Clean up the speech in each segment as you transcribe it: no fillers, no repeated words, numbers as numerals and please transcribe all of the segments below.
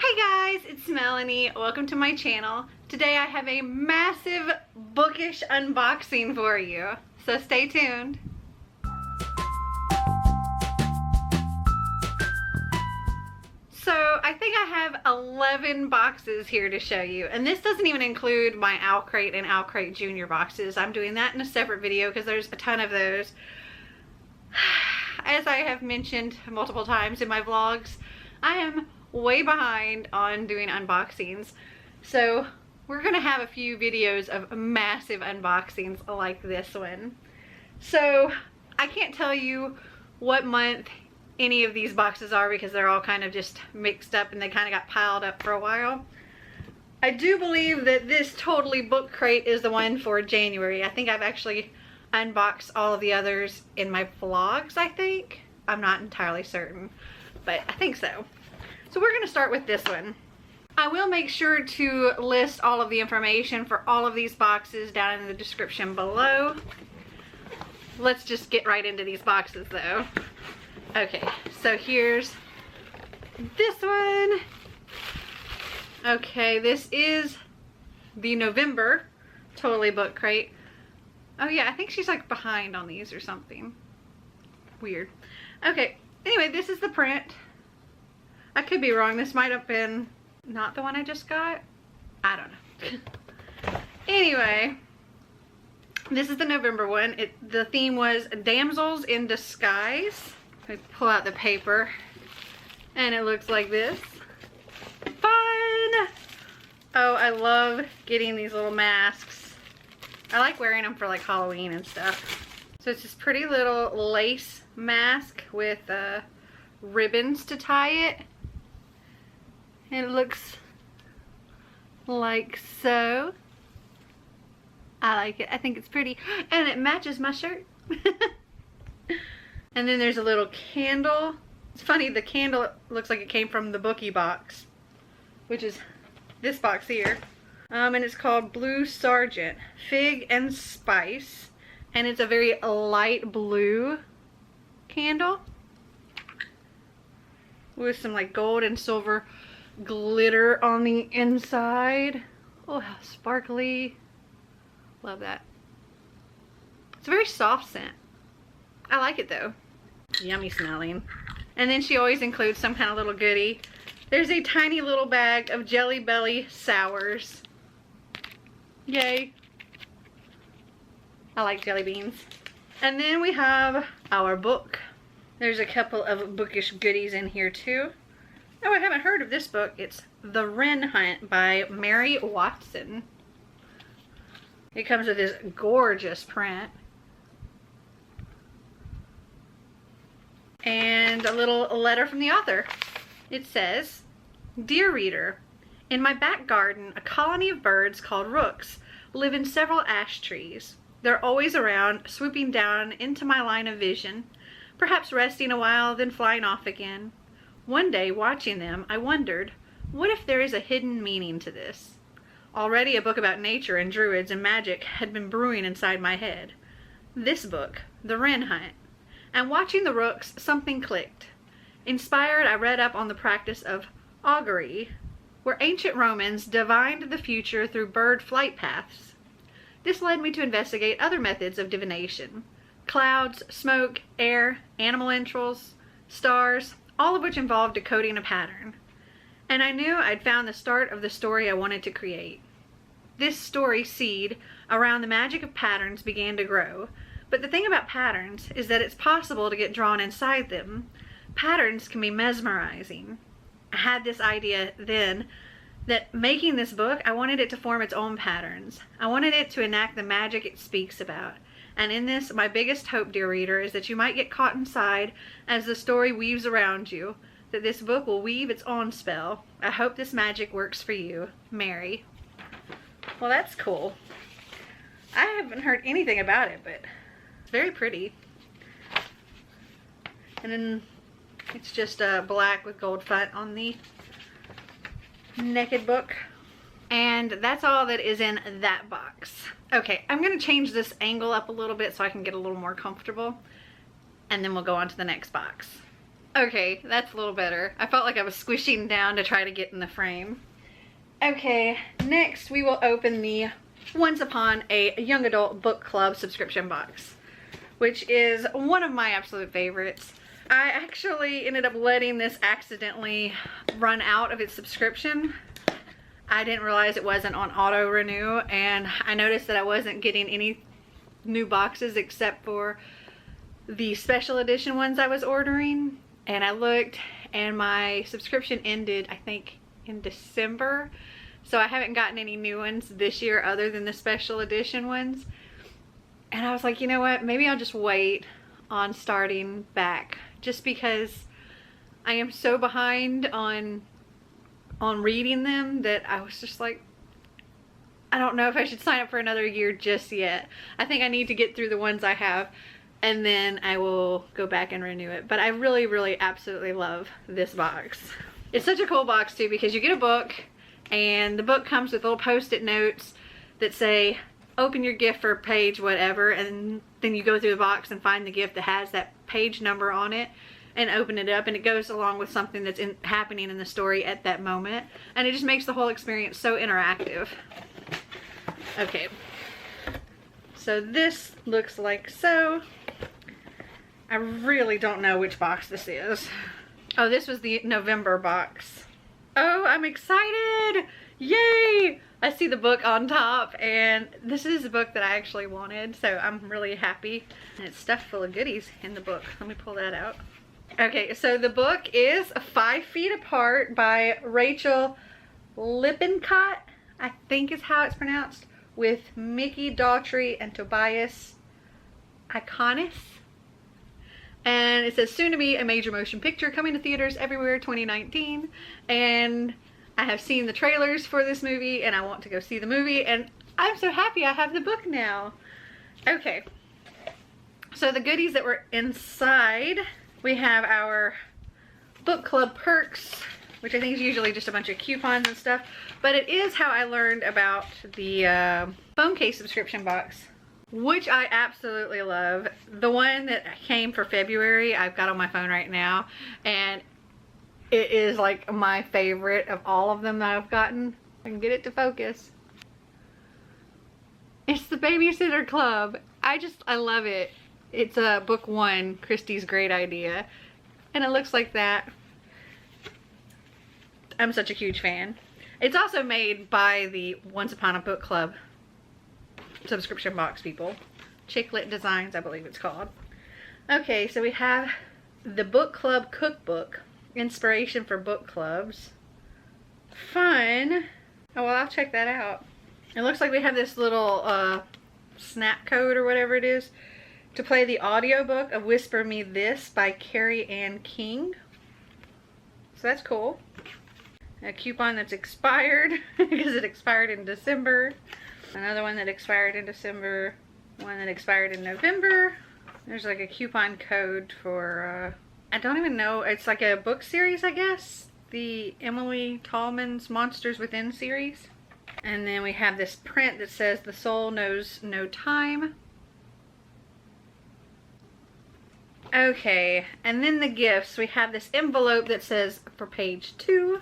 Hey guys, it's Melanie. Welcome to my channel. Today I have a massive Bookish unboxing for you, so stay tuned. So I think I have 11 boxes here to show you, and this doesn't even include my Owlcrate and Owlcrate Jr boxes. I'm doing that in a separate video because there's a ton of those. As I have mentioned multiple times in my vlogs, I am way behind on doing unboxings, so we're gonna have a few videos of massive unboxings like this one. So I can't tell you what month any of these boxes are because they're all kind of just mixed up and they kind of got piled up for a while. I do believe that this Totally Book Crate is the one for January. I think I've actually unboxed all of the others in my vlogs, I think. I'm not entirely certain, but I think so. So we're going to start with this one. I will make sure to list all of the information for all of these boxes down in the description below. Let's just get right into these boxes though. Okay, so here's this one. Okay, this is the November Totally Book Crate. Oh yeah, I think she's like behind on these or something. Weird. Okay, anyway, this is the print. I could be wrong. This might have been not the one I just got. I don't know. Anyway, this is the November one. The theme was Damsels in Disguise. I pull out the paper and it looks like this. Fun! Oh, I love getting these little masks. I like wearing them for like Halloween and stuff. So it's this pretty little lace mask with ribbons to tie it. And it looks like so. I like it. I think it's pretty. And it matches my shirt. And then there's a little candle. It's funny, the candle looks like it came from the Boogie Box, which is this box here. And it's called Blue Sergeant Fig and Spice. And it's a very light blue candle with some like gold and silver glitter on the inside. Oh, how sparkly. Love that. It's a very soft scent. I like it though. Yummy smelling. And then she always includes some kind of little goodie. There's a tiny little bag of Jelly Belly sours. Yay. I like jelly beans. And then we have our book. There's a couple of bookish goodies in here too. Oh, I haven't heard of this book. It's The Wren Hunt by Mary Watson. It comes with this gorgeous print. And a little letter from the author. It says, "Dear reader, in my back garden, a colony of birds called rooks live in several ash trees. They're always around, swooping down into my line of vision, perhaps resting a while, then flying off again. One day, watching them, I wondered, what if there is a hidden meaning to this? Already a book about nature and druids and magic had been brewing inside my head. This book, The Wren Hunt. And watching the rooks, something clicked. Inspired, I read up on the practice of augury, where ancient Romans divined the future through bird flight paths. This led me to investigate other methods of divination. Clouds, smoke, air, animal entrails, stars, all of which involved decoding a pattern. And I knew I'd found the start of the story I wanted to create. This story seed around the magic of patterns began to grow. But the thing about patterns is that it's possible to get drawn inside them. Patterns can be mesmerizing. I had this idea then that making this book, I wanted it to form its own patterns. I wanted it to enact the magic it speaks about. And in this, my biggest hope, dear reader, is that you might get caught inside as the story weaves around you, that this book will weave its own spell. I hope this magic works for you, Mary." Well, that's cool. I haven't heard anything about it, but it's very pretty. And then it's just black with gold font on the naked book. And that's all that is in that box. Okay, I'm going to change this angle up a little bit so I can get a little more comfortable. And then we'll go on to the next box. Okay, that's a little better. I felt like I was squishing down to try to get in the frame. Okay, next we will open the Once Upon a Young Adult Book Club subscription box, which is one of my absolute favorites. I actually ended up letting this accidentally run out of its subscription. I didn't realize it wasn't on auto renew, and I noticed that I wasn't getting any new boxes except for the special edition ones I was ordering. And I looked, and my subscription ended, I think, in December. So I haven't gotten any new ones this year other than the special edition ones. And I was like, you know what? Maybe I'll just wait on starting back, just because I am so behind on reading them that I was just like, I don't know if I should sign up for another year just yet. I think I need to get through the ones I have, and then I will go back and renew it. But I really, really absolutely love this box. It's such a cool box too, because you get a book, and the book comes with little post-it notes that say, open your gift for page whatever, and then you go through the box and find the gift that has that page number on it and open it up, and it goes along with something that's happening in the story at that moment, and it just makes the whole experience so interactive. Okay, so this looks like so. I really don't know which box this is. Oh, this was the November box. Oh, I'm excited! Yay! I see the book on top, and this is a book that I actually wanted, so I'm really happy. And it's stuffed full of goodies in the book. Let me pull that out. Okay, so the book is 5 Feet Apart by Rachel Lippincott, I think is how it's pronounced, with Mickey Daughtry and Tobias Iconis. And it says, soon to be a major motion picture coming to theaters everywhere 2019. And I have seen the trailers for this movie, and I want to go see the movie, and I'm so happy I have the book now. Okay, so the goodies that were inside, we have our book club perks, which I think is usually just a bunch of coupons and stuff, but it is how I learned about the phone case subscription box, which I absolutely love. The one that came for February, I've got on my phone right now, and it is like my favorite of all of them that I've gotten. I can get it to focus. It's the Babysitter Club. I love it. It's book 1, Christie's Great Idea, and it looks like that. I'm such a huge fan. It's also made by the Once Upon a Book Club subscription box people. Chicklet Designs, I believe it's called. Okay, so we have the book club cookbook, inspiration for book clubs. Fun. Oh, well, I'll check that out. It looks like we have this little snap code or whatever it is to play the audiobook of Whisper Me This by Carrie Ann King. So that's cool. A coupon that's expired because it expired in December. Another one that expired in December. One that expired in November. There's like a coupon code for, I don't even know. It's like a book series, I guess. The Emily Tallman's Monsters Within series. And then we have this print that says The Soul Knows No Time. Okay, and then the gifts. We have this envelope that says for page 2.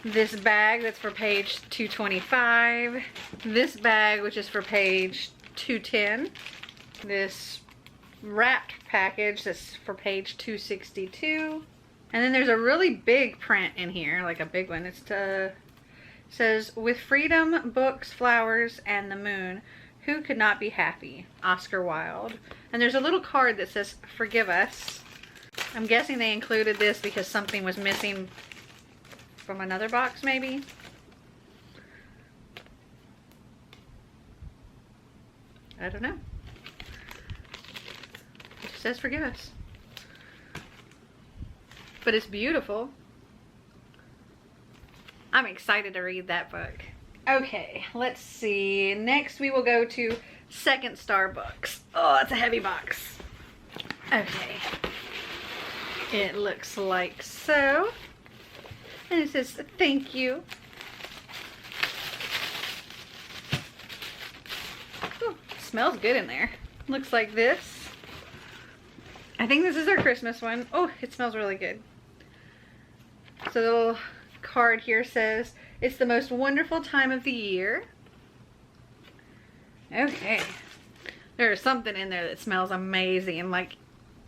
This bag that's for page 225. This bag, which is for page 210. This wrapped package that's for page 262. And then there's a really big print in here, like a big one. It says, with freedom, books, flowers, and the moon, who could not be happy? Oscar Wilde. And there's a little card that says, forgive us. I'm guessing they included this because something was missing from another box, maybe. I don't know. It just says forgive us. But it's beautiful. I'm excited to read that book. Okay, let's see. Next we will go to Second Star Books. Oh, it's a heavy box. Okay. It looks like so. And it says, thank you. Ooh, smells good in there. Looks like this. I think this is their Christmas one. Oh, it smells really good. So the little card here says, it's the most wonderful time of the year. Okay. There's something in there that smells amazing. Like,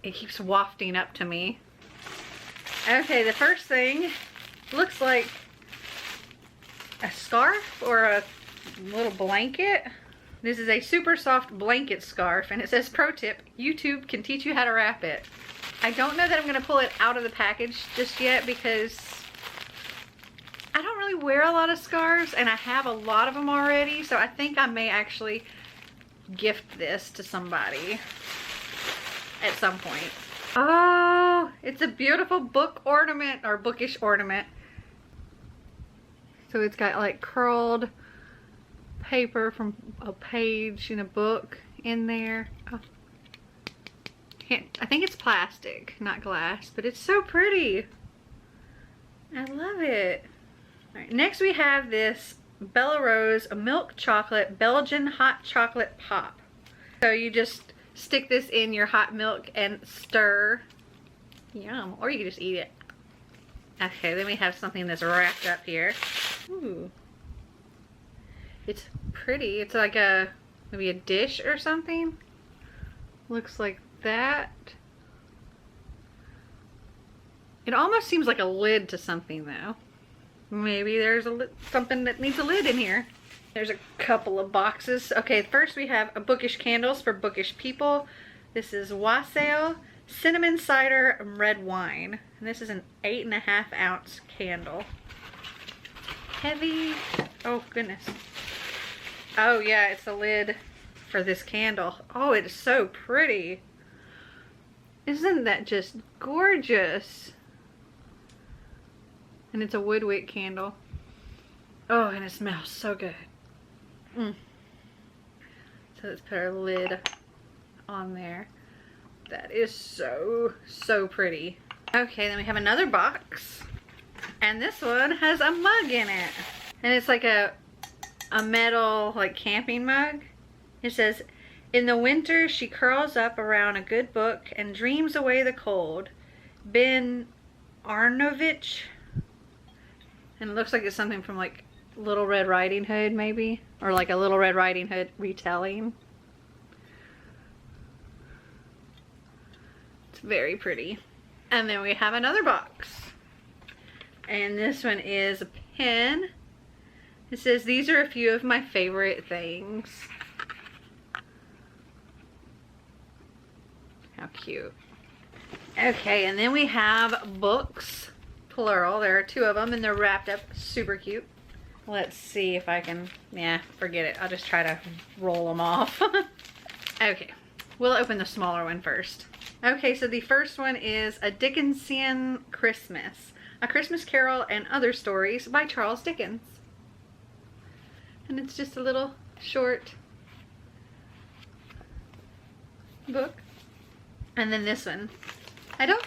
it keeps wafting up to me. Okay, the first thing looks like a scarf or a little blanket. This is a super soft blanket scarf, and it says, pro tip, YouTube can teach you how to wrap it. I don't know that I'm going to pull it out of the package just yet because I don't really wear a lot of scarves, and I have a lot of them already, so I think I may actually gift this to somebody at some point. Oh, it's a beautiful book ornament, or bookish ornament. So it's got like curled paper from a page in a book in there. Oh. I think it's plastic, not glass, but it's so pretty. I love it. All right, next we have this Bella Rose milk chocolate Belgian hot chocolate pop. So you just stick this in your hot milk and stir. Yum. Or you can just eat it. Okay, then we have something that's wrapped up here. Ooh. It's pretty. It's like a, maybe a dish or something. Looks like that. It almost seems like a lid to something though. Maybe there's something that needs a lid in here. There's a couple of boxes. Okay, first we have a bookish candles for bookish people. This is wassail, cinnamon cider, and red wine. And this is an 8.5 ounce candle. Heavy. Oh goodness. Oh yeah, it's a lid for this candle. Oh, it is so pretty. Isn't that just gorgeous? And it's a wood wick candle. Oh, and it smells so good. So let's put our lid on there. That is so, so pretty. Okay, then we have another box. And this one has a mug in it. And it's like a metal, like, camping mug. It says, in the winter she curls up around a good book and dreams away the cold. Ben Arnovich. And it looks like it's something from like Little Red Riding Hood maybe. Or like a Little Red Riding Hood retelling. It's very pretty. And then we have another box. And this one is a pen. It says, these are a few of my favorite things. How cute. Okay, and then we have books, plural. There are 2 of them and they're wrapped up super cute. Let's see if I can, yeah, forget it. I'll just try to roll them off. Okay, we'll open the smaller one first. Okay, so the first one is A Dickensian Christmas, A Christmas Carol and Other Stories by Charles Dickens. And it's just a little short book. And then this one. I don't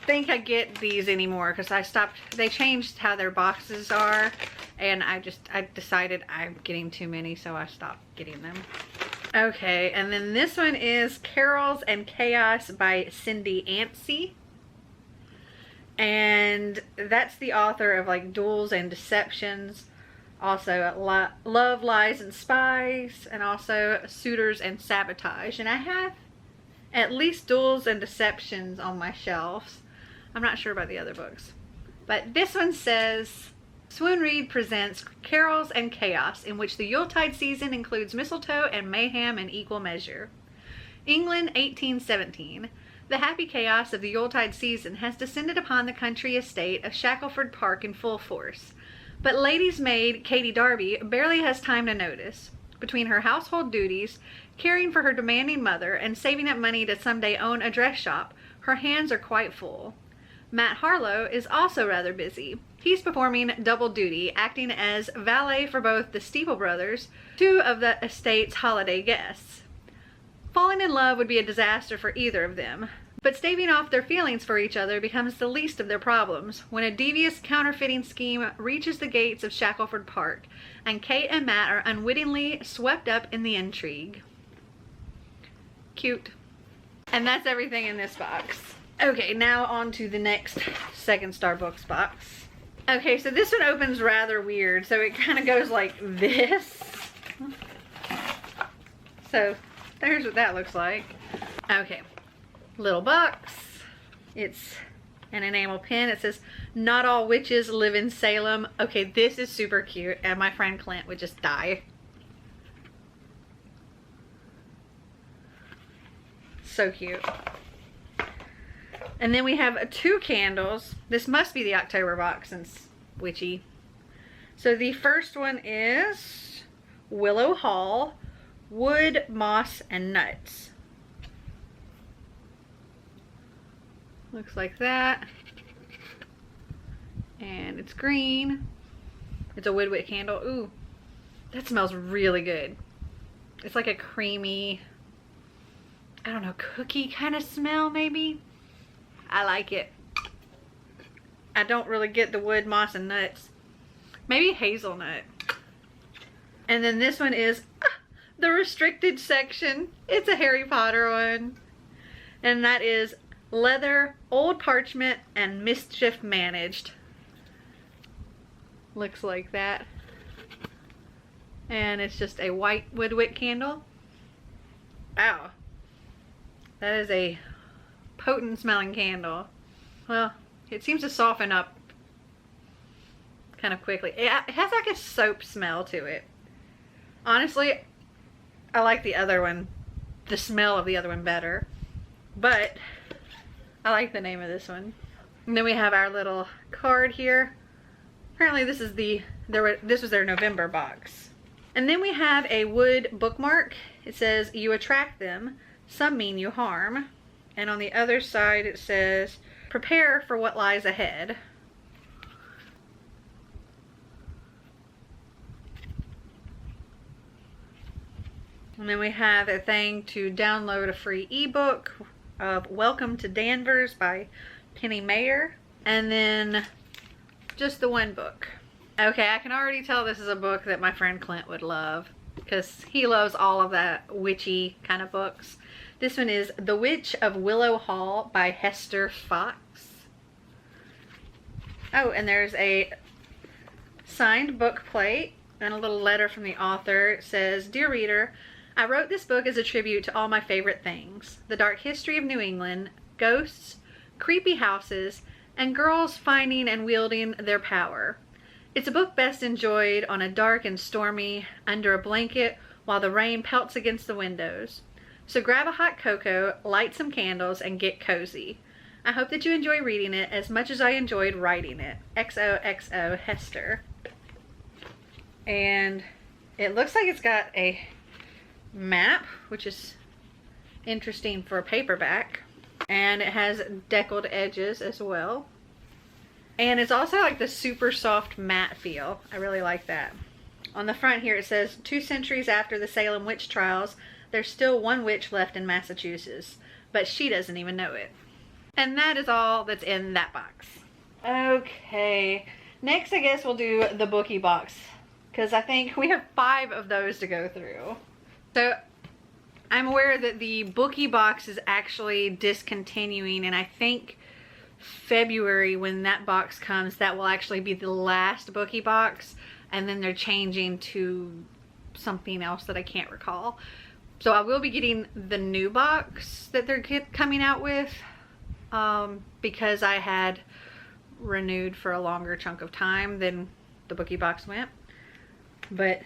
think I get these anymore because I stopped, they changed how their boxes are, and I decided I'm getting too many, so I stopped getting them. Okay, and then this one is Carols and Chaos by Cindy Anstey. And that's the author of like Duels and Deceptions, also Love, Lies, and Spies, and also Suitors and Sabotage. And I have at least Duels and Deceptions on my shelves. I'm not sure about the other books. But this one says, Swoon Reed presents Carols and Chaos, in which the Yuletide season includes mistletoe and mayhem in equal measure. England, 1817. The happy chaos of the Yuletide season has descended upon the country estate of Shackleford Park in full force. But lady's maid Katie Darby barely has time to notice. Between her household duties, caring for her demanding mother, and saving up money to someday own a dress shop, her hands are quite full. Matt Harlow is also rather busy. He's performing double duty, acting as valet for both the Steeple brothers, 2 of the estate's holiday guests. Falling in love would be a disaster for either of them, but staving off their feelings for each other becomes the least of their problems when a devious counterfeiting scheme reaches the gates of Shackleford Park, and Kate and Matt are unwittingly swept up in the intrigue. Cute. And that's everything in this box. Okay, now on to the next Second Star Books box. Okay, so this one opens rather weird. So it kind of goes like this. So there's what that looks like. Okay, little box. It's an enamel pin. It says, "Not all witches live in Salem." Okay, this is super cute, and my friend Clint would just die. So cute. And then we have 2 candles. This must be the October box since witchy. So the first one is Willow Hall, Wood, Moss, and Nuts. Looks like that. And it's green. It's a wood wick candle. Ooh, that smells really good. It's like a creamy, I don't know, cookie kind of smell maybe. I like it. I don't really get the wood, moss, and nuts. Maybe hazelnut. And then this one is the restricted section. It's a Harry Potter one. And that is leather, old parchment, and mischief managed. Looks like that. And it's just a white wood wick candle. Wow. That is a potent smelling candle. Well, it seems to soften up kind of quickly. It has like a soap smell to it. Honestly, I like the other one, the smell of the other one better. But I like the name of this one. And then we have our little card here. Apparently this is this was their November box. And then we have a wood bookmark. It says, "You attract them, some mean you harm." And on the other side it says, "Prepare for what lies ahead." And then we have a thing to download a free ebook of Welcome to Danvers by Penny Mayer. And then just the one book. Okay, I can already tell this is a book that my friend Clint would love, because he loves all of that witchy kind of books. This one is The Witch of Willow Hall by Hester Fox. Oh, and there's a signed book plate and a little letter from the author. It says, "Dear reader, I wrote this book as a tribute to all my favorite things. The dark history of New England, ghosts, creepy houses, and girls finding and wielding their power. It's a book best enjoyed on a dark and stormy, under a blanket while the rain pelts against the windows. So grab a hot cocoa, light some candles, and get cozy. I hope that you enjoy reading it as much as I enjoyed writing it. XOXO Hester." And it looks like it's got a map, which is interesting for a paperback. And it has deckled edges as well. And it's also like the super soft matte feel. I really like that. On the front here it says, 2 centuries after the Salem witch trials, there's still one witch left in Massachusetts, but she doesn't even know it. And that is all that's in that box. Okay, next I guess we'll do the Boogie Box, because I think we have 5 of those to go through. So I'm aware that the Boogie Box is actually discontinuing, and I think February, when that box comes, that will actually be the last Boogie Box, and then they're changing to something else that I can't recall. So I will be getting the new box that they're coming out with, because I had renewed for a longer chunk of time than the Boogie Box went. But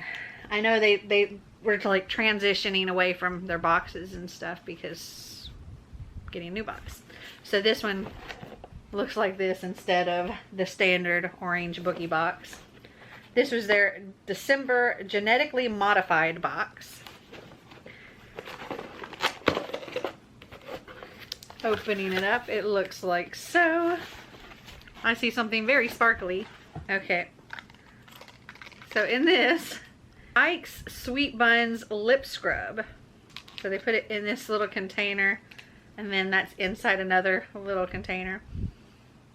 I know they were like transitioning away from their boxes and stuff because getting a new box. So this one looks like this instead of the standard orange Boogie Box. This was their December genetically modified box. Opening it up, it looks like so. I see something very sparkly. Okay. So in this, Ike's Sweet Buns Lip Scrub. So they put it in this little container, and then that's inside another little container.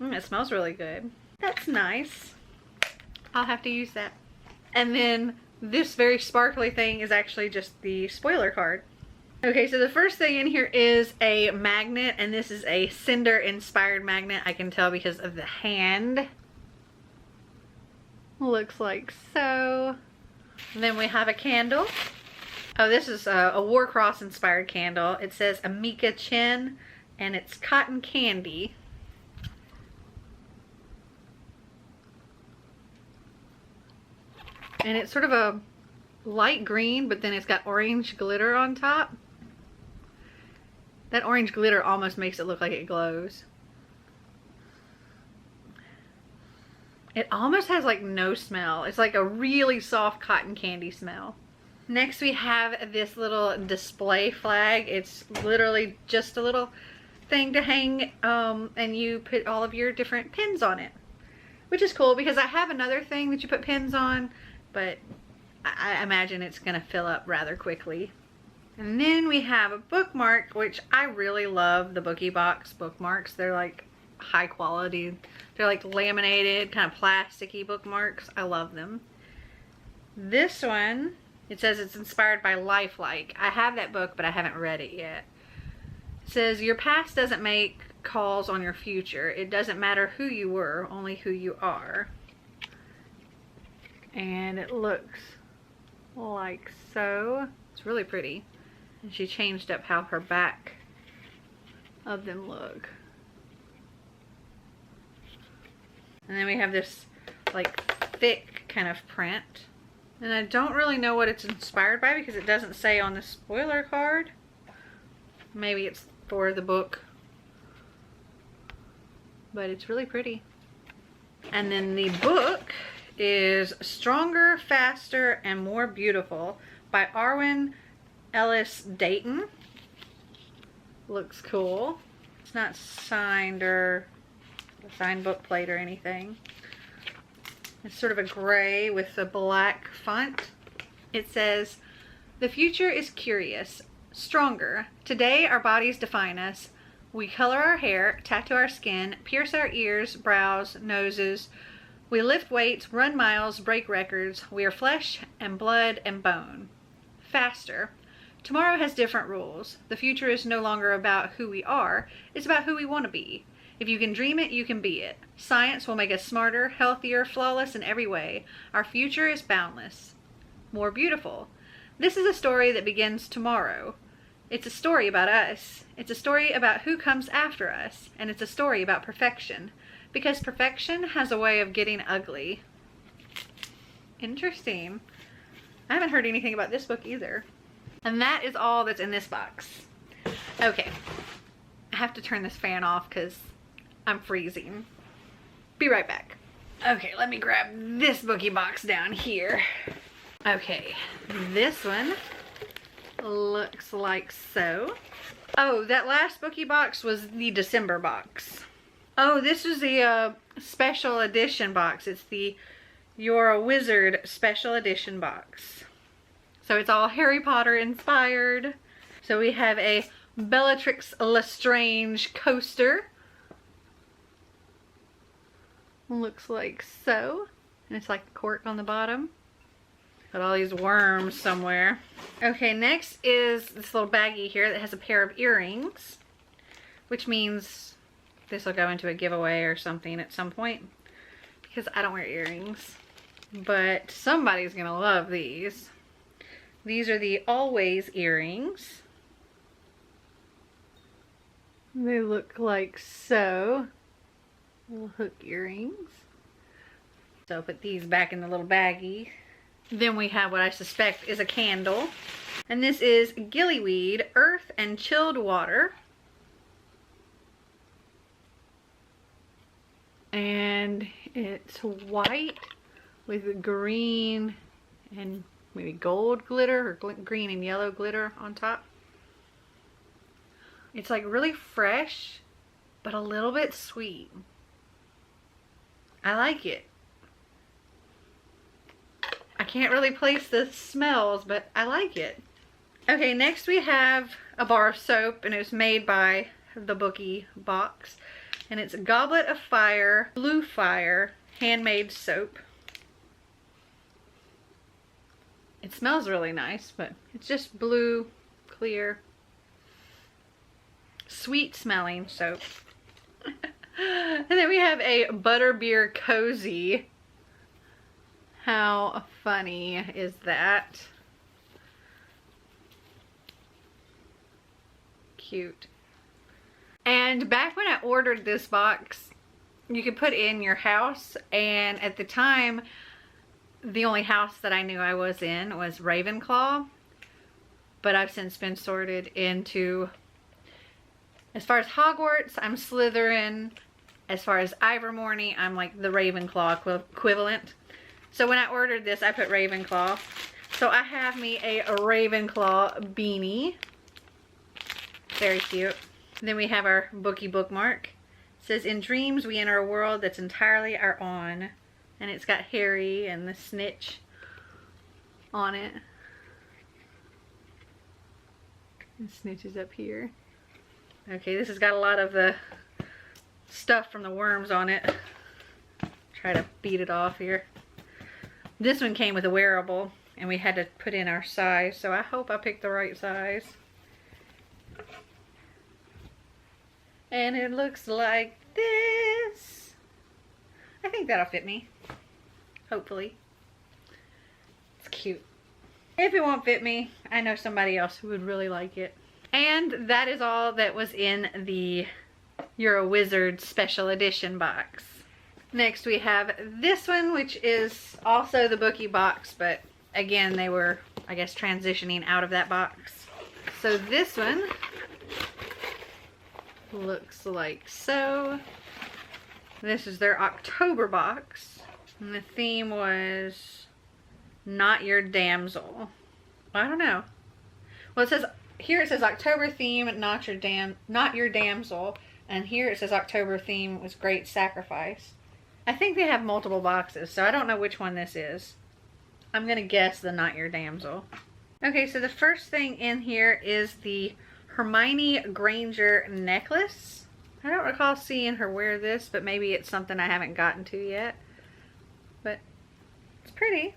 It smells really good. That's nice. I'll have to use that. And then this very sparkly thing is actually just the spoiler card. Okay, so the first thing in here is a magnet, and this is a cinder inspired magnet. I can tell because of the hand. Looks like so. And then we have a candle. Oh, this is a Warcross inspired candle. It says Amika Chin, and it's cotton candy. And it's sort of a light green, but then it's got orange glitter on top. That orange glitter almost makes it look like it glows. It almost has like no smell. It's like a really soft cotton candy smell. Next we have this little display flag. It's literally just a little thing to hang and you put all of your different pins on it. Which is cool because I have another thing that you put pins on, but I imagine it's gonna fill up rather quickly. And then we have a bookmark, which I really love the Boogie Box bookmarks. They're like high quality. They're like laminated, kind of plasticky bookmarks. I love them. This one, it says it's inspired by Lifelike. I have that book, but I haven't read it yet. It says, your past doesn't make calls on your future. It doesn't matter who you were, only who you are. And it looks like so. It's really pretty. And she changed up how her back of them look. And then we have this like thick kind of print. And I don't really know what it's inspired by because it doesn't say on the spoiler card. Maybe it's for the book. But it's really pretty. And then the book is Stronger, Faster, and More Beautiful by Arwen Ellis Dayton. Looks cool. It's not signed or a signed book plate or anything. It's sort of a gray with a black font. It says, the future is curious, stronger. Today our bodies define us. We color our hair, tattoo our skin, pierce our ears, brows, noses. We lift weights, run miles, break records. We are flesh and blood and bone. Faster. Tomorrow has different rules. The future is no longer about who we are. It's about who we want to be. If you can dream it, you can be it. Science will make us smarter, healthier, flawless in every way. Our future is boundless. More beautiful. This is a story that begins tomorrow. It's a story about us. It's a story about who comes after us. And it's a story about perfection. Because perfection has a way of getting ugly. Interesting. I haven't heard anything about this book either. And that is all that's in this box. Okay. I have to turn this fan off because I'm freezing. Be right back. Okay, let me grab this Boogie Box down here. Okay, this one looks like so. Oh, that last Boogie Box was the December box. Oh, this is the special edition box. It's the You're a Wizard special edition box. So it's all Harry Potter inspired. So we have a Bellatrix Lestrange coaster. Looks like so. And it's like the cork on the bottom. Got all these worms somewhere. Okay, next is this little baggie here that has a pair of earrings. Which means this will go into a giveaway or something at some point. Because I don't wear earrings. But somebody's gonna love these. These are the Always earrings. They look like so. Little hook earrings. So I'll put these back in the little baggie. Then we have what I suspect is a candle. And this is Gillyweed Earth and Chilled Water. And it's white with green and maybe gold glitter or green and yellow glitter on top. It's like really fresh, but a little bit sweet. I like it. I can't really place the smells, but I like it. Okay, next we have a bar of soap, and it was made by the Boogie Box. And it's Goblet of Fire, Blue Fire, handmade soap. It smells really nice, but it's just blue, clear. sweet smelling soap. And then we have a butterbeer cozy. How funny is that? Cute. And back when I ordered this box, you could put in your house, and at the time the only house that I knew I was in was Ravenclaw, but I've since been sorted into, as far as Hogwarts, I'm Slytherin. As far as Ivermorny, I'm like the Ravenclaw equivalent. So when I ordered this, I put Ravenclaw. So I have me a Ravenclaw beanie. Very cute. Then we have our Bookie bookmark. It says, in dreams we enter a world that's entirely our own. And it's got Harry and the snitch on it. The snitch is up here. Okay, this has got a lot of the stuff from the worms on it. Try to beat it off here. This one came with a wearable, and we had to put in our size, so I hope I picked the right size. And it looks like this. I think that'll fit me. Hopefully. It's cute. If it won't fit me, I know somebody else who would really like it. And that is all that was in the You're a Wizard Special Edition box. Next we have this one, which is also the Boogie Box, but again, they were, I guess, transitioning out of that box. So this one looks like so. This is their October box, and the theme was Not Your Damsel. I don't know. Well, it says here, it says October theme, not your damsel, and here it says October theme was Great Sacrifice. I think they have multiple boxes, so I don't know which one this is. I'm gonna guess the Not Your Damsel. Okay, so the first thing in here is the Hermione Granger necklace. I don't recall seeing her wear this, but maybe it's something I haven't gotten to yet. But it's pretty.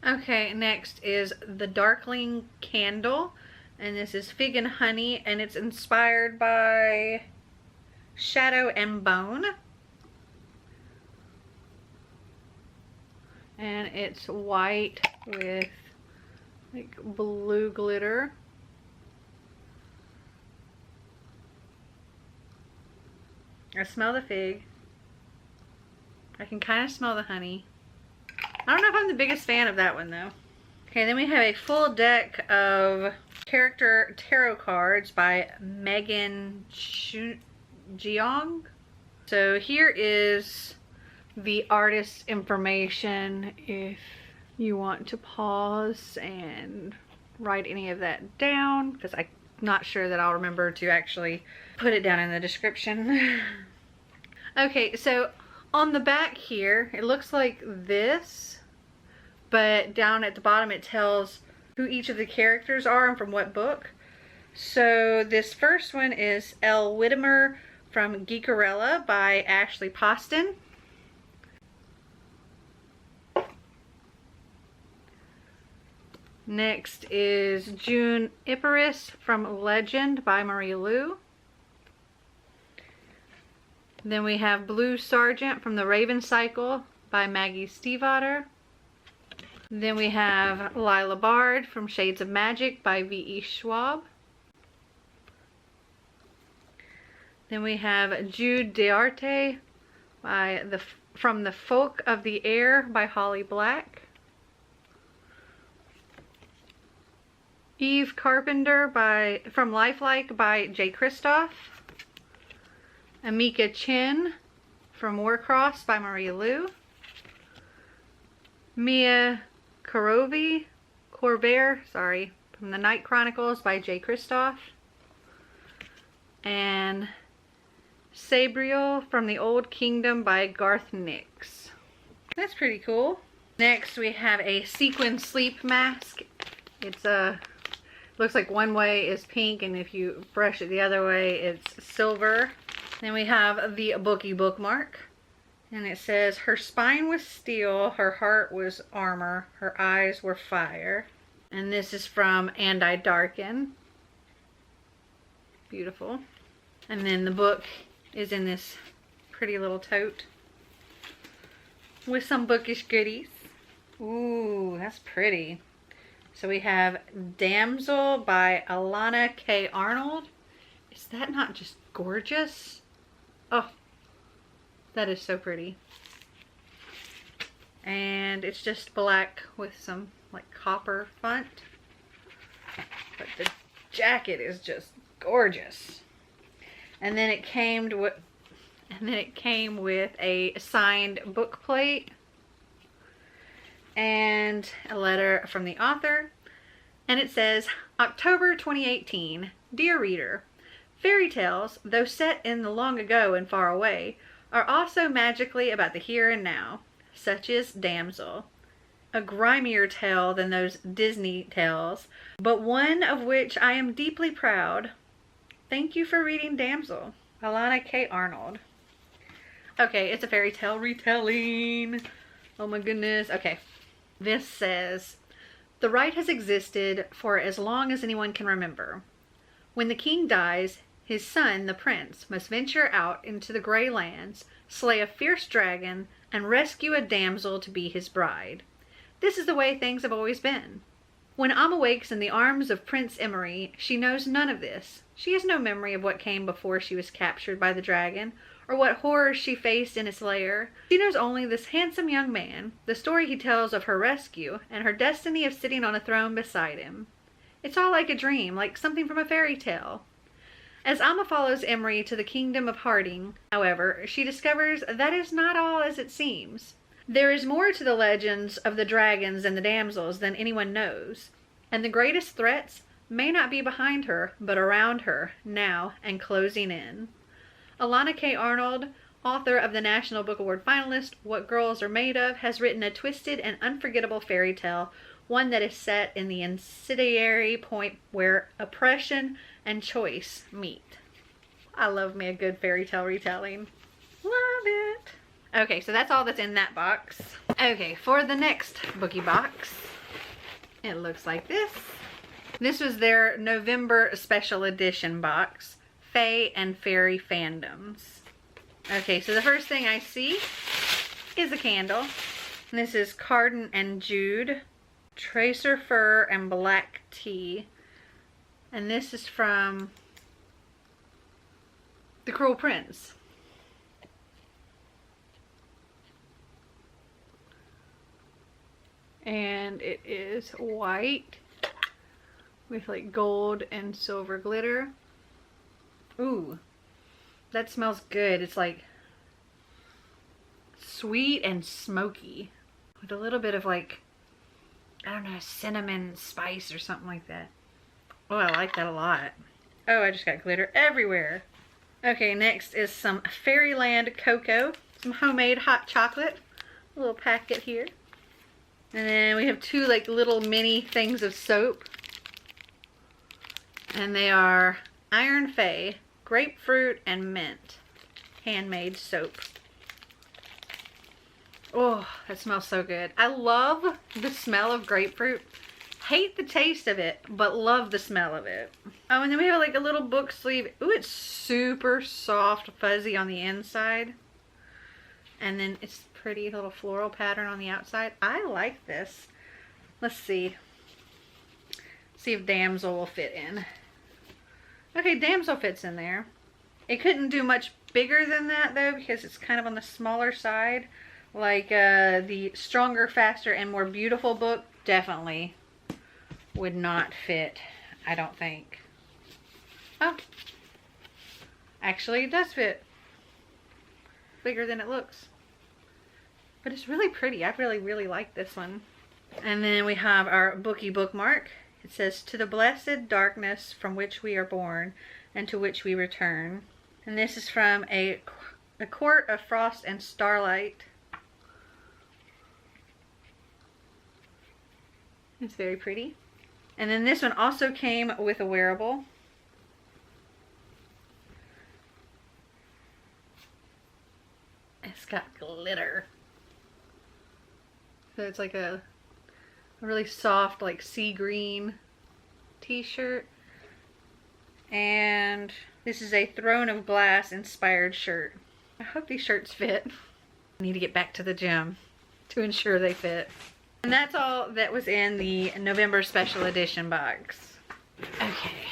Okay, next is the Darkling candle, and this is Fig and Honey, and it's inspired by Shadow and Bone. And it's white with like blue glitter. I smell the fig. I can kind of smell the honey. I don't know if I'm the biggest fan of that one though. Okay, then we have a full deck of character tarot cards by Megan Jeong. So here is the artist information if you want to pause and write any of that down, because I'm not sure that I'll remember to actually put it down in the description. Okay, so on the back here, it looks like this, but down at the bottom it tells who each of the characters are and from what book. So this first one is Elle Whittimer from Geekerella by Ashley Poston. Next is June Iparis from Legend by Maria Liu. Then we have Blue Sergeant from the Raven Cycle by Maggie Stiefvater. Then we have Lila Bard from Shades of Magic by V.E. Schwab. Then we have Jude D'Arte by from the Folk of the Air by Holly Black. Eve Carpenter from Lifelike by Jay Kristoff. Amika Chin from Warcross by Maria Liu. Mia Corvert from the Night Chronicles by Jay Kristoff. And Sabriel from the Old Kingdom by Garth Nix. That's pretty cool. Next we have a sequin sleep mask. It's looks like one way is pink, and if you brush it the other way it's silver. Then we have the Boogie bookmark, and it says, her spine was steel, her heart was armor, her eyes were fire. And this is from And I Darken. Beautiful. And then the book is in this pretty little tote with some bookish goodies. Ooh, that's pretty. So we have Damsel by Alana K. Arnold. Is that not just gorgeous? Oh, that is so pretty. And it's just black with some like copper font. But the jacket is just gorgeous. And then it came with a signed book plate and a letter from the author. And it says, October 2018, Dear Reader, fairy tales, though set in the long ago and far away, are also magically about the here and now, such as Damsel, a grimier tale than those Disney tales, but one of which I am deeply proud. Thank you for reading Damsel, Alana K. Arnold. Okay, it's a fairy tale retelling. Oh my goodness. Okay, this says, the right has existed for as long as anyone can remember. When the king dies, his son, the prince, must venture out into the gray lands, slay a fierce dragon, and rescue a damsel to be his bride. This is the way things have always been. When Amma wakes in the arms of Prince Emery, she knows none of this. She has no memory of what came before she was captured by the dragon, or what horrors she faced in its lair. She knows only this handsome young man, the story he tells of her rescue, and her destiny of sitting on a throne beside him. It's all like a dream, like something from a fairy tale. As Amma follows Emery to the kingdom of Harding, however, she discovers that is not all as it seems. There is more to the legends of the dragons and the damsels than anyone knows, and the greatest threats may not be behind her, but around her, now and closing in. Alana K. Arnold, author of the National Book Award finalist What Girls Are Made Of, has written a twisted and unforgettable fairy tale, one that is set in the incendiary point where oppression and choice meet. I love me a good fairy tale retelling. Love it. Okay, so that's all that's in that box. Okay, for the next Boogie Box, it looks like this. This was their November special edition box, Fae and Fairy Fandoms. Okay, so the first thing I see is a candle. And this is Carden and Jude, Tracer Fur and Black Tea. And this is from The Cruel Prince. And it is white with like gold and silver glitter. Ooh, that smells good. It's like sweet and smoky with a little bit of like, I don't know, cinnamon spice or something like that. Oh, I like that a lot. Oh, I just got glitter everywhere. Okay, next is some Fairyland Cocoa, some homemade hot chocolate, a little packet here. And then we have two like little mini things of soap. And they are Iron Fae, Grapefruit, and Mint. Handmade soap. Oh, that smells so good. I love the smell of grapefruit. Hate the taste of it, but love the smell of it. Oh, and then we have like a little book sleeve. Ooh, it's super soft, fuzzy on the inside. And then it's pretty little floral pattern on the outside. I like this. Let's see. See if Damsel will fit in. Okay, Damsel fits in there. It couldn't do much bigger than that though, because it's kind of on the smaller side. Like the Stronger, Faster, and More Beautiful book definitely would not fit, I don't think. Oh, actually it does fit. Bigger than it looks. But it's really pretty. I really like this one. And then we have our bookie bookmark. It says, to the blessed darkness from which we are born and to which we return. And this is from a Court of Frost and Starlight. It's very pretty. And then this one also came with a wearable. It's got glitter. So it's like a really soft, like sea green t-shirt. And This is a Throne of Glass inspired shirt. I hope these shirts fit. I need to get back to the gym to ensure they fit. And that's all that was in the November special edition box. Okay.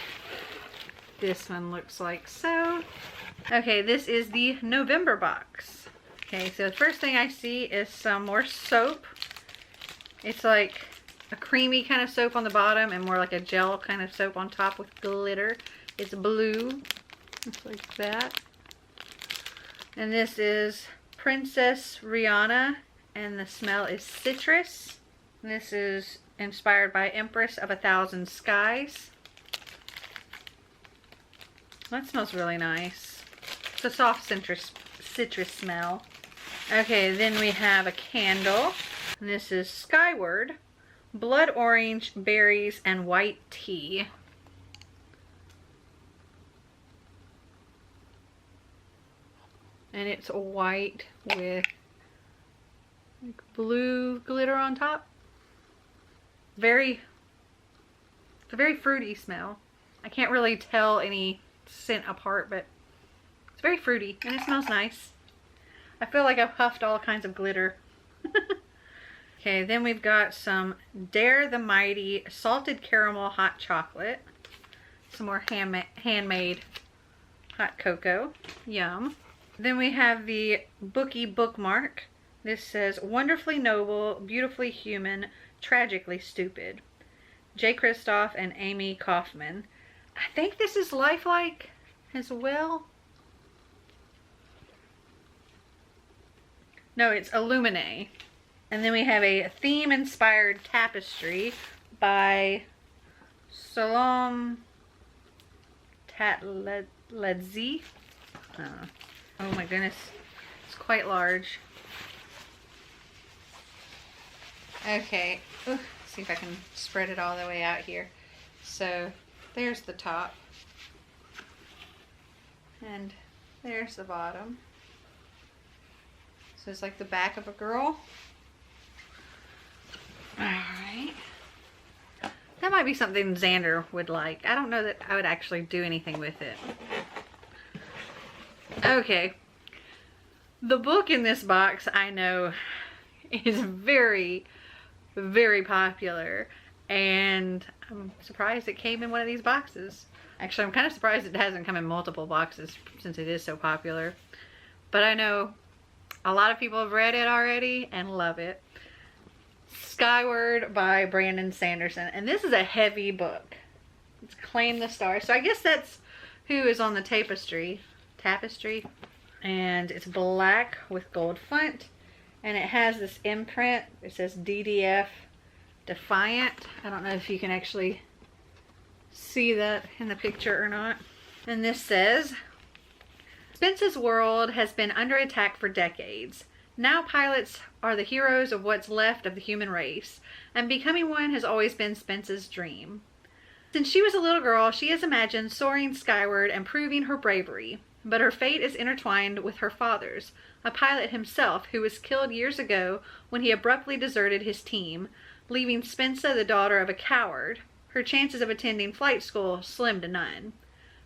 This one looks like so. Okay, this is the November box. Okay, so the first thing I see is some more soap. It's like a creamy kind of soap on the bottom and more like a gel kind of soap on top with glitter. It's blue, just like that. And this is Princess Rihanna, and the smell is citrus. This is inspired by Empress of a Thousand Skies. That smells really nice. It's a soft citrus smell. Okay, then we have a candle. And this is Skyward, Blood Orange, Berries, and White Tea. And it's white with like blue glitter on top. It's a very fruity smell. I can't really tell any scent apart, but it's very fruity and it smells nice. I feel like I've puffed all kinds of glitter. Okay, then we've got some Dare the Mighty Salted Caramel Hot Chocolate. Some more handmade hot cocoa. Yum. Then we have the Bookie bookmark. This says, Wonderfully Noble, Beautifully Human, Tragically Stupid. J. Kristoff and Amy Kaufman. I think this is lifelike as well. No, it's Illuminae. And then we have a theme-inspired tapestry by Salom Tatledzi. Oh my goodness, it's quite large. Okay, let's see if I can spread it all the way out here. So there's the top. And there's the bottom. So it's like the back of a girl. Alright. That might be something Xander would like. I don't know that I would actually do anything with it. Okay. The book in this box, I know, is very, very popular. And I'm surprised it came in one of these boxes. Actually, I'm kind of surprised it hasn't come in multiple boxes since it is so popular. But I know a lot of people have read it already and love it. Skyward by Brandon Sanderson. And this is a heavy book. It's Claim the Stars. So I guess that's who is on the tapestry. And it's black with gold font. And it has this imprint. It says DDF Defiant. I don't know if you can actually see that in the picture or not. And this says, Spence's world has been under attack for decades. Now pilots are the heroes of what's left of the human race, and becoming one has always been Spence's dream. Since she was a little girl, she has imagined soaring skyward and proving her bravery, but her fate is intertwined with her father's, a pilot himself who was killed years ago when he abruptly deserted his team, leaving Spencer the daughter of a coward. Her chances of attending flight school slim to none.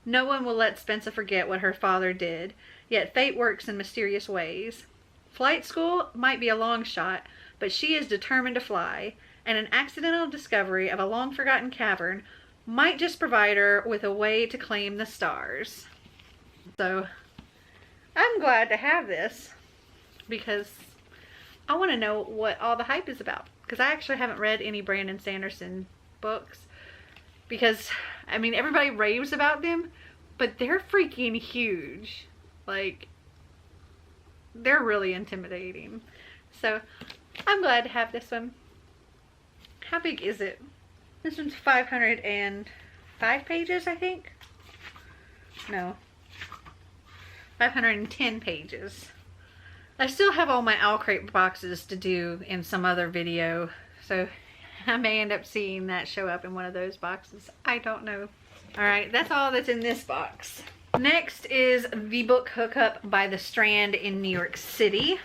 No one will let Spencer forget what her father did, yet fate works in mysterious ways. Flight school might be a long shot, but she is determined to fly, and an accidental discovery of a long-forgotten cavern might just provide her with a way to claim the stars. So, I'm glad to have this, because I want to know what all the hype is about. Because I actually haven't read any Brandon Sanderson books, because, I mean, everybody raves about them, but they're freaking huge. Like, they're really intimidating. So I'm glad to have this one. How big is it? This one's 505 pages, I think. No, 510 pages. I still have all my Owlcrate boxes to do in some other video, so I may end up seeing that show up in one of those boxes. I don't know. Alright, that's all that's in this box. Next is the book Hookup by the Strand in New York City.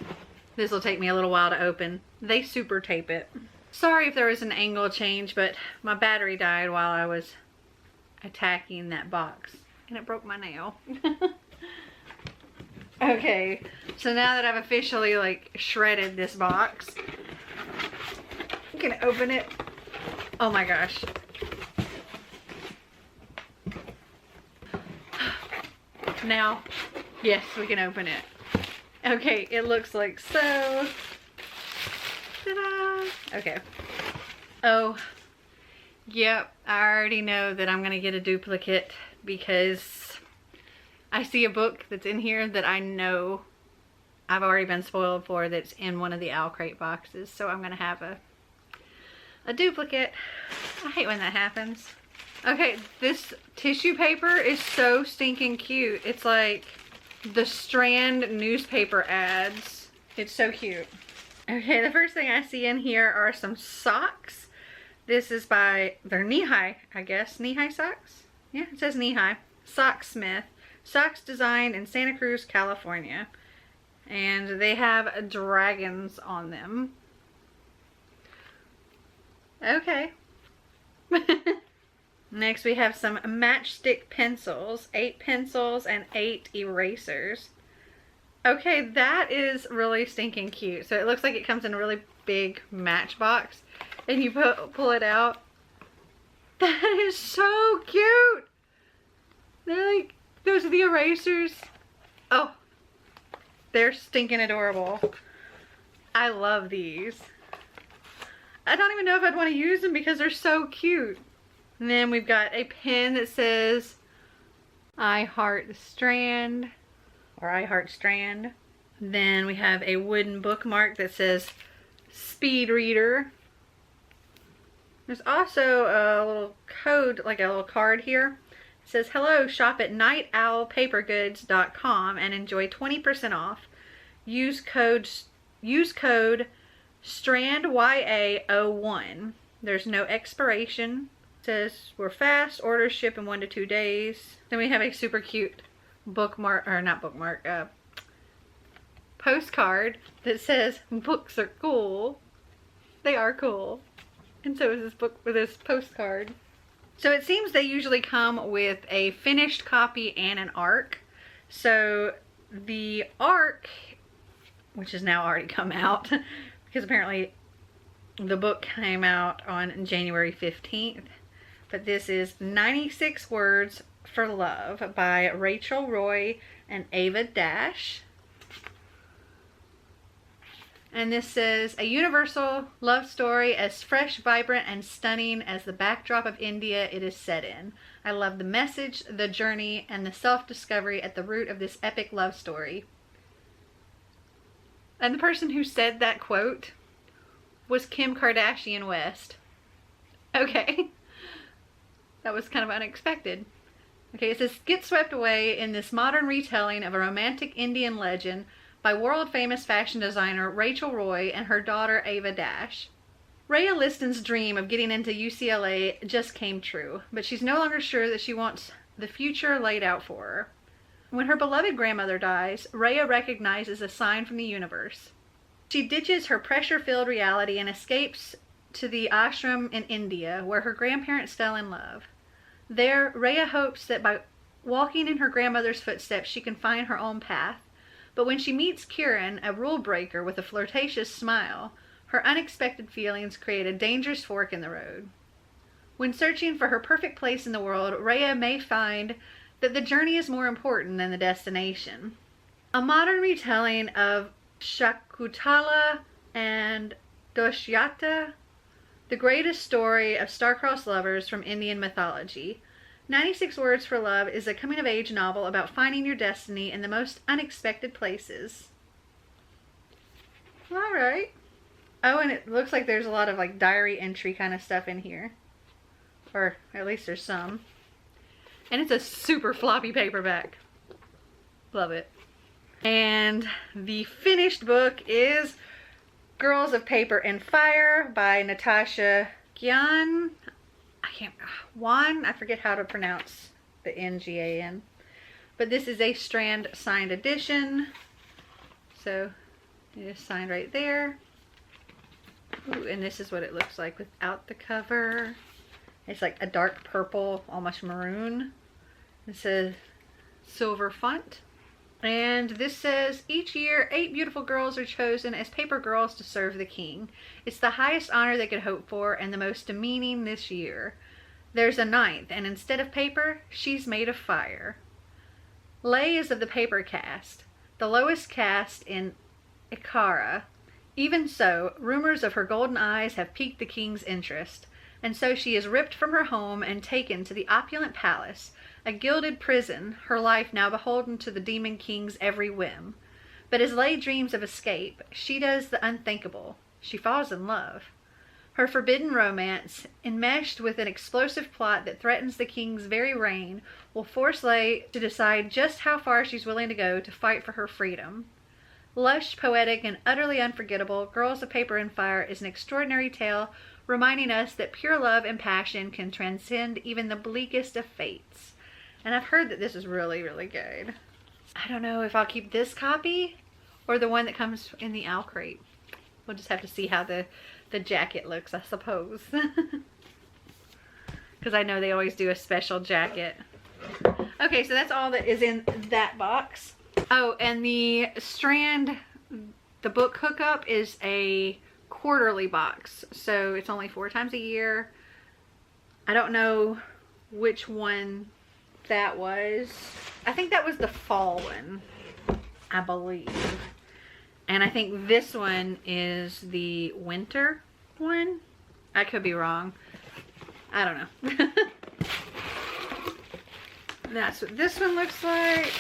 This will take me a little while to open. They super tape it. Sorry if there was an angle change, but my battery died while I was attacking that box. and it broke my nail. Okay, so now that I've officially like shredded this box, I'm gonna open it. Oh my gosh. Now, yes, we can open it. Okay, it looks like so. Ta-da! Okay. Oh, yep, I already know that I'm gonna get a duplicate because I see a book that's in here that I know I've already been spoiled for that's in one of the Owlcrate boxes, so I'm gonna have a duplicate. I hate when that happens. Okay, this tissue paper is so stinking cute. It's like the Strand newspaper ads. It's so cute. Okay, the first thing I see in here are some socks. This is by, they're knee-high, I guess. Knee-high socks? Yeah, it says knee-high. Socksmith. Socks designed in Santa Cruz, California. And they have dragons on them. Okay. Next we have some matchstick pencils. 8 pencils and 8 erasers. Okay, that is really stinking cute. So it looks like it comes in a really big matchbox. And you pull it out. That is so cute! They're like, those are the erasers. Oh, they're stinking adorable. I love these. I don't even know if I'd want to use them because they're so cute. And then we've got a pen that says I Heart Strand, or I Heart Strand. Then we have a wooden bookmark that says Speed Reader. There's also a little code, like a little card here. It says, hello, shop at nightowlpapergoods.com and enjoy 20% off. Use code StrandYA01. There's no expiration. It says we're fast, orders ship in 1 to 2 days. Then we have a super cute bookmark, or not bookmark, postcard that says books are cool. They are cool. And so is this book with this postcard. So it seems they usually come with a finished copy and an ARC. So the ARC, which has now already come out, because apparently the book came out on January 15th. But this is 96 Words for Love by Rachel Roy and Ava Dash. And this says, a universal love story as fresh, vibrant, and stunning as the backdrop of India it is set in. I love the message, the journey, and the self-discovery at the root of this epic love story. And the person who said that quote was Kim Kardashian West. Okay. That was kind of unexpected. Okay, it says, get swept away in this modern retelling of a romantic Indian legend by world-famous fashion designer Rachel Roy and her daughter Ava Dash. Rhea Liston's dream of getting into UCLA just came true, but she's no longer sure that she wants the future laid out for her. When her beloved grandmother dies, Rhea recognizes a sign from the universe. She ditches her pressure-filled reality and escapes to the ashram in India, where her grandparents fell in love. There, Rhea hopes that by walking in her grandmother's footsteps, she can find her own path. But when she meets Kieran, a rule breaker with a flirtatious smile, her unexpected feelings create a dangerous fork in the road. When searching for her perfect place in the world, Rhea may find that the journey is more important than the destination. A modern retelling of Shakuntala and Dushyanta, the greatest story of star-crossed lovers from Indian mythology. 96 Words for Love is a coming-of-age novel about finding your destiny in the most unexpected places. Alright. Oh, and it looks like there's a lot of like diary entry kind of stuff in here. Or at least there's some. And it's a super floppy paperback. Love it. And the finished book is Girls of Paper and Fire by Natasha Gyan. I forget how to pronounce the N-G-A-N. But this is a Strand signed edition. So it is signed right there. Ooh, and this is what it looks like without the cover. It's like a dark purple, almost maroon. It says silver font. And this says, each year, 8 beautiful girls are chosen as paper girls to serve the king. It's the highest honor they could hope for and the most demeaning this year. There's a 9th, and instead of paper, she's made of fire. Lay is of the paper caste, the lowest caste in Ikara. Even so, rumors of her golden eyes have piqued the king's interest, and so she is ripped from her home and taken to the opulent palace, a gilded prison, her life now beholden to the demon king's every whim. But as Lay dreams of escape, she does the unthinkable. She falls in love. Her forbidden romance, enmeshed with an explosive plot that threatens the king's very reign, will force Lay to decide just how far she's willing to go to fight for her freedom. Lush, poetic, and utterly unforgettable, Girls of Paper and Fire is an extraordinary tale reminding us that pure love and passion can transcend even the bleakest of fates. And I've heard that this is really, really good. I don't know if I'll keep this copy or the one that comes in the Owlcrate. We'll just have to see how the jacket looks, I suppose. Because I know they always do a special jacket. Okay, so that's all that is in that box. Oh, and the Strand, the book Hookup, is a quarterly box. So it's only 4 times a year. I don't know which one that was. I think that was the fall one, I believe. And I think this one is the winter one. I could be wrong. I don't know. That's what this one looks like.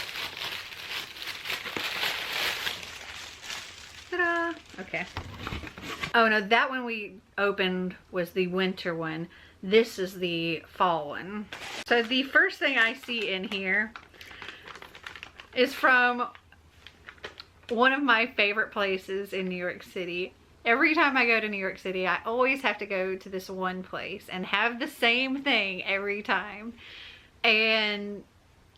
Ta-da! Okay. Oh no, that one we opened was the winter one. This is the fall one. So the first thing I see in here is from one of my favorite places in New York City. Every time I go to New York City, I always have to go to this one place and have the same thing every time. And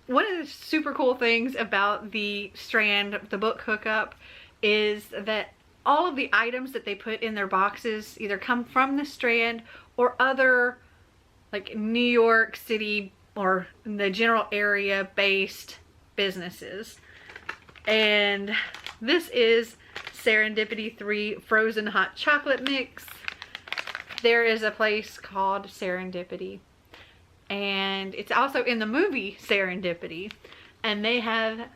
one of the super cool things about the Strand, the book Hookup, is that all of the items that they put in their boxes either come from the Strand or other like New York City or the general area based businesses. And this is Serendipity 3 frozen hot chocolate mix. There is a place called Serendipity, and it's also in the movie Serendipity, and they have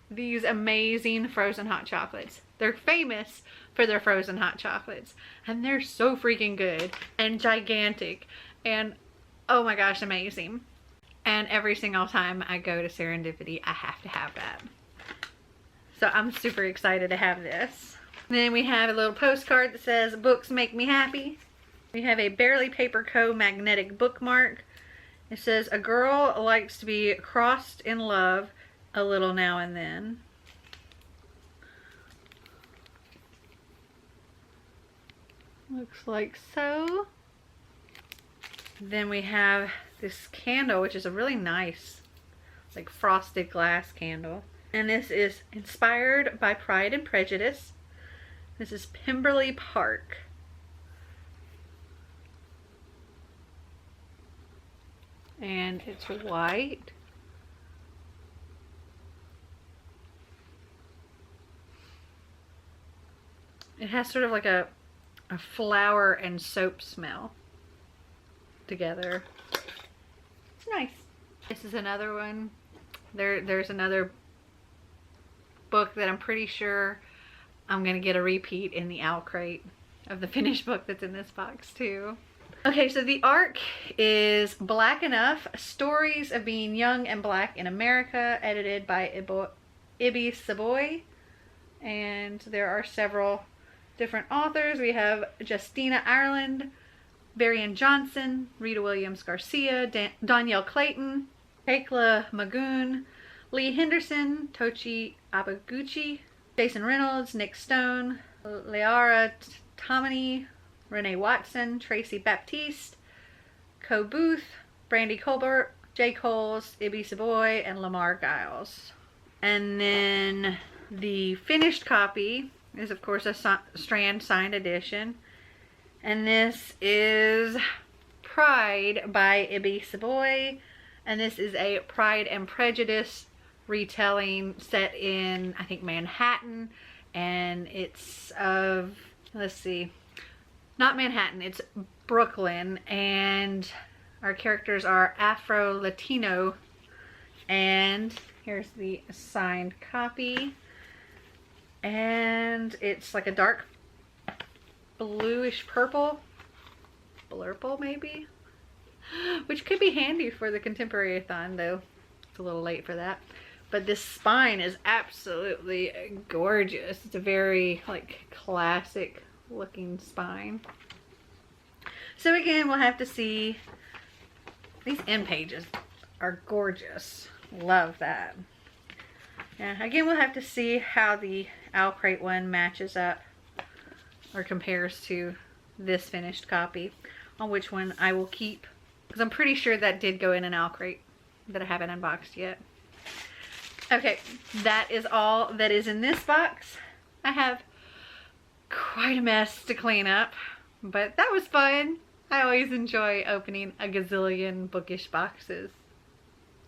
these amazing frozen hot chocolates. They're famous for their frozen hot chocolates, and they're so freaking good and gigantic and oh my gosh, amazing. And every single time I go to Serendipity, I have to have that. So I'm super excited to have this. Then we have a little postcard that says, "Books make me happy." We have a Barely Paper Co. magnetic bookmark. It says, "A girl likes to be crossed in love a little now and then." Looks like so. Then we have this candle, which is a really nice, like frosted glass candle. And this is inspired by Pride and Prejudice. This is Pemberley Park. And it's white. It has sort of like a flower and soap smell together. It's nice. This is another one. There's another book that I'm pretty sure I'm gonna get a repeat in the Owlcrate of the finished book that's in this box too. Okay, so the ARC is Black Enough, Stories of Being Young and Black in America, edited by Ibi Savoy. And there are several different authors. We have Justina Ireland, Varian Johnson, Rita Williams Garcia, Danielle Clayton, Tekla Magoon, Lee Henderson, Tochi Abaguchi, Jason Reynolds, Nick Stone, Leara Tomini, Renee Watson, Tracy Baptiste, Co Booth, Brandy Colbert, Jay Coles, Ibi Savoy, and Lamar Giles. And then the finished copy is of course a Strand signed edition. And this is Pride by Ibi Savoy. And this is a Pride and Prejudice retelling set in, I think, Manhattan. And it's of, let's see, not Manhattan, it's Brooklyn. And our characters are Afro-Latino. And here's the signed copy. And it's like a dark bluish purple. Blurple, maybe? Which could be handy for the Contemporary-a-thon, though. It's a little late for that. But this spine is absolutely gorgeous. It's a very, like, classic looking spine. So again, we'll have to see. These end pages are gorgeous. Love that. Yeah, again, we'll have to see how the Owlcrate one matches up or compares to this finished copy, on which one I will keep, because I'm pretty sure that did go in an Owlcrate that I haven't unboxed yet. Okay, that is all that is in this box. I have quite a mess to clean up, but that was fun. I always enjoy opening a gazillion Bookish boxes.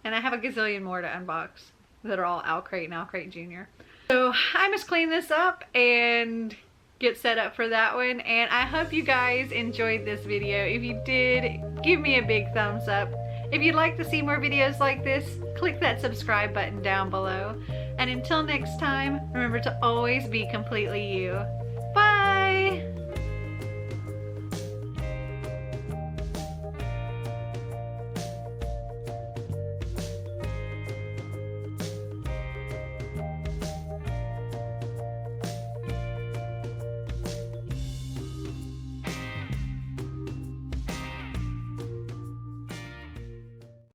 And I have a gazillion more to unbox that are all Owlcrate and Owlcrate Jr. So I must clean this up and get set up for that one. And I hope you guys enjoyed this video. If you did, give me a big thumbs up. If you'd like to see more videos like this, click that subscribe button down below. And until next time, remember to always be completely you.